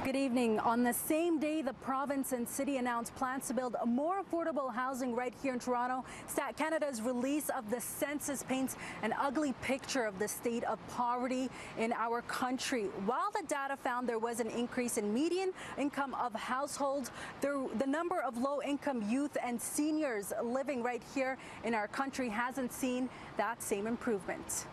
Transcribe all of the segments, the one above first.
Good evening. On the same day, the province and city announced plans to build more affordable housing right here in Toronto. Stat Canada's release of the census paints an ugly picture of the state of poverty in our country. While the data found there was an increase in median income of households, the number of low-income youth and seniors living right here in our country hasn't seen that same improvement.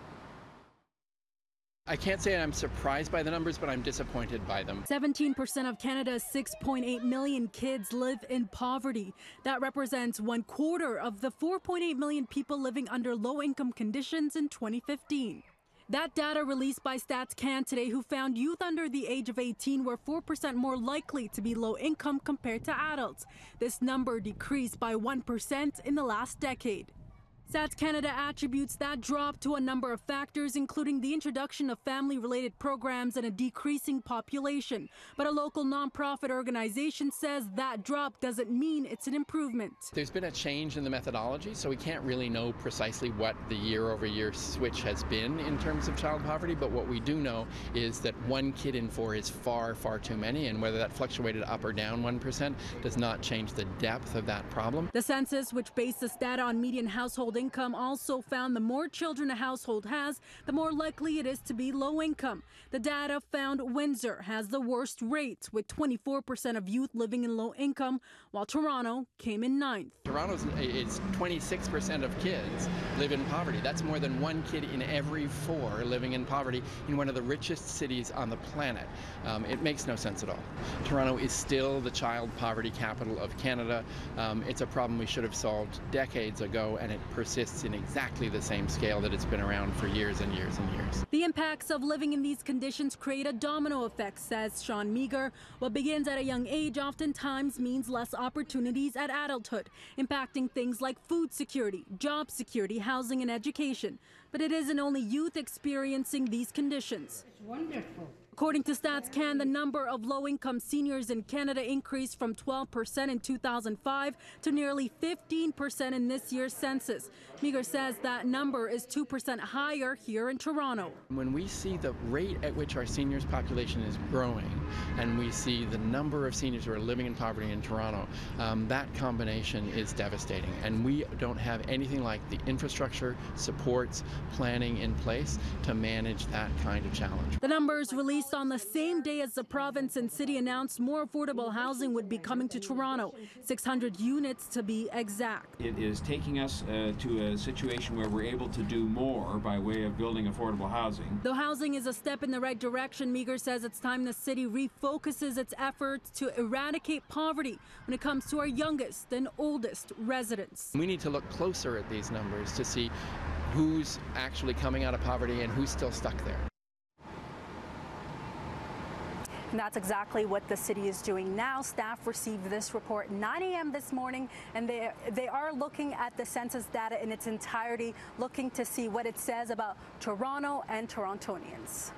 I can't say I'm surprised by the numbers, but I'm disappointed by them. 17% of Canada's 6.8 million kids live in poverty. That represents 1/4 of the 4.8 million people living under low-income conditions in 2015. That data released by Stats Can today, who found youth under the age of 18 were 4% more likely to be low income compared to adults. This number decreased by 1% in the last decade. Stats Canada attributes that drop to a number of factors, including the introduction of family-related programs and a decreasing population. But a local nonprofit organization says that drop doesn't mean it's an improvement. There's been a change in the methodology, so we can't really know precisely what the year-over-year switch has been in terms of child poverty, but what we do know is that 1 kid in 4 is far, far too many, and whether that fluctuated up or down 1% does not change the depth of that problem. The census, which based this data on median household income, also found the more children a household has, the more likely it is to be low income. The data found Windsor has the worst rates, with 24% of youth living in low income, while Toronto came in 9th. Toronto is 26% of kids live in poverty. That's more than 1 kid in every 4 living in poverty in one of the richest cities on the planet. It makes no sense at all. Toronto is still the child poverty capital of Canada. It's a problem we should have solved decades ago, and it persists in exactly the same scale that it's been around for years and years and years. The impacts of living in these conditions create a domino effect, says Sean Meager. What begins at a young age oftentimes means less opportunities at adulthood, impacting things like food security, job security, housing, and education. But it isn't only youth experiencing these conditions. It's wonderful. According to Stats Can, the number of low-income seniors in Canada increased from 12% in 2005 to nearly 15% in this year's census. Meager says that number is 2% higher here in Toronto. When we see the rate at which our seniors population is growing, and we see the number of seniors who are living in poverty in Toronto, that combination is devastating. And we don't have anything like the infrastructure, supports, planning in place to manage that kind of challenge. The numbers released on the same day as the province and city announced more affordable housing would be coming to Toronto, 600 units to be exact. It is taking us to a situation where we're able to do more by way of building affordable housing. Though housing is a step in the right direction, Meager says it's time the city refocuses its efforts to eradicate poverty when it comes to our youngest and oldest residents. We need to look closer at these numbers to see who's actually coming out of poverty and who's still stuck there. And that's exactly what the city is doing now. Staff received this report 9 a.m. this morning, and they are looking at the census data in its entirety, looking to see what it says about Toronto and Torontonians.